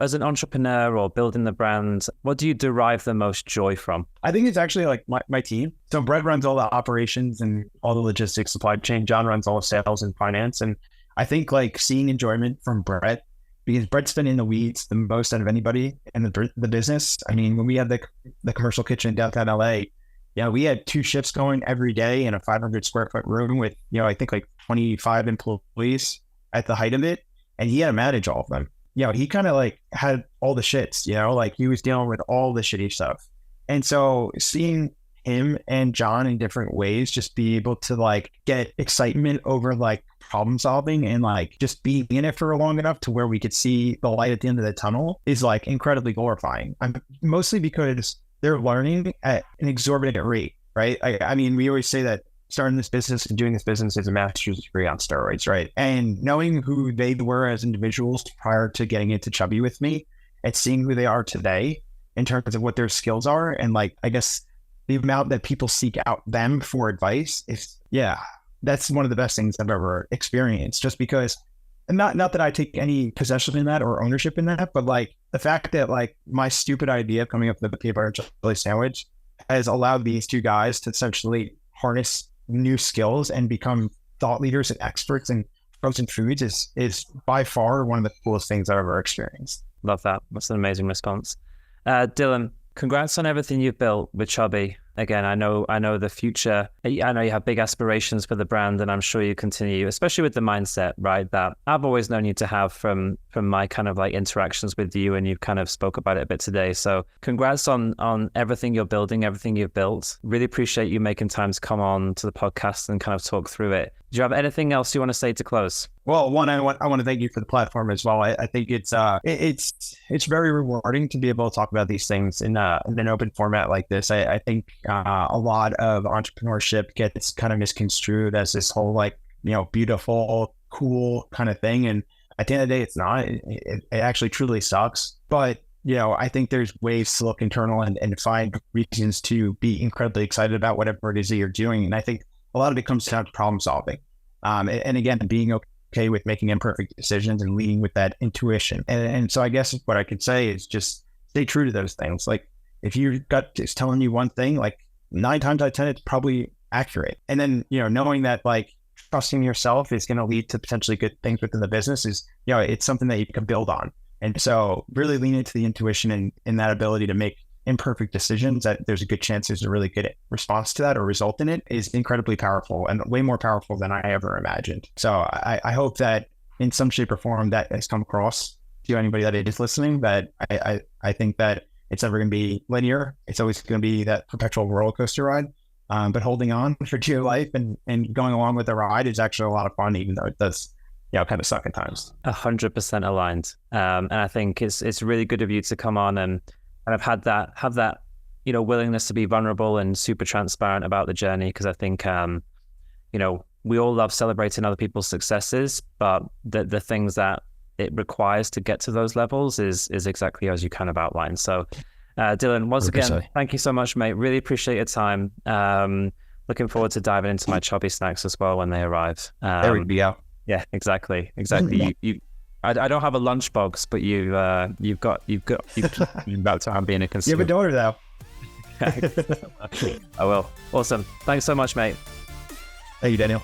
[SPEAKER 2] As an entrepreneur or building the brand, what do you derive the most joy from?
[SPEAKER 1] I think it's actually my team. So Brett runs all the operations and all the logistics, supply chain. John runs all the sales and finance. And I think seeing enjoyment from Brett, because Brett's been in the weeds the most out of anybody in the business. I mean, when we had the commercial kitchen in downtown LA, we had 2 shifts going every day in a 500 square foot room with, I think 25 employees at the height of it. And he had to manage all of them. He kind of had all the shits, he was dealing with all the shitty stuff. And so seeing him and John in different ways, just be able to get excitement over problem solving and just being in it for long enough to where we could see the light at the end of the tunnel is incredibly glorifying. Mostly because they're learning at an exorbitant rate, right? I mean, we always say that starting this business and doing this business is a master's degree on steroids, right? And knowing who they were as individuals prior to getting into Chubby with me and seeing who they are today in terms of what their skills are, and I guess the amount that people seek out them for advice is, that's one of the best things I've ever experienced. Just because, and not that I take any possession in that or ownership in that, but the fact that my stupid idea of coming up with the peanut butter jelly sandwich has allowed these 2 guys to essentially harness new skills and become thought leaders and experts in frozen foods is by far one of the coolest things I've ever experienced.
[SPEAKER 2] Love that. That's an amazing response. Dillon, congrats on everything you've built with Chubby. Again, I know the future. I know you have big aspirations for the brand, and I'm sure you continue, especially with the mindset, right, that I've always known you to have from my kind of interactions with you, and you've kind of spoke about it a bit today. So congrats on everything you're building, everything you've built. Really appreciate you making time to come on to the podcast and kind of talk through it. Do you have anything else you want to say to close?
[SPEAKER 1] Well, one, I want to thank you for the platform as well. I think it's very rewarding to be able to talk about these things in an open format like this. I think a lot of entrepreneurship gets kind of misconstrued as this whole beautiful, cool kind of thing, and at the end of the day, it's not. It actually truly sucks. But I think there's ways to look internal and find reasons to be incredibly excited about whatever it is that you're doing. And I think a lot of it comes down to problem solving. And again, being okay with making imperfect decisions and leading with that intuition. And so I guess what I could say is just stay true to those things. If your gut is telling you one thing, 9 times out of 10, it's probably accurate. And then, knowing that trusting yourself is going to lead to potentially good things within the business is, it's something that you can build on. And so really lean into the intuition and that ability to make imperfect decisions that there's a good chance there's a really good response to that or result in it is incredibly powerful and way more powerful than I ever imagined. So I hope that in some shape or form that has come across to anybody that is listening, that I think that it's never going to be linear. It's always going to be that perpetual roller coaster ride. But holding on for dear life and going along with the ride is actually a lot of fun, even though it does, kind of suck at times.
[SPEAKER 2] 100% aligned. And I think it's really good of you to come on and kind of have that, willingness to be vulnerable and super transparent about the journey. Because I think, we all love celebrating other people's successes, but the things that it requires to get to those levels is exactly as you kind of outlined. So, Dillon, once
[SPEAKER 3] 100%.
[SPEAKER 2] again, thank you so much, mate. Really appreciate your time. Looking forward to diving into my Chubby Snacks as well when they arrive.
[SPEAKER 1] There we go.
[SPEAKER 2] Yeah, exactly. I don't have a lunchbox, but you're about to being a consumer.
[SPEAKER 1] You have a daughter though.
[SPEAKER 2] I will. Awesome. Thanks so much, mate.
[SPEAKER 1] Thank you, Daniel.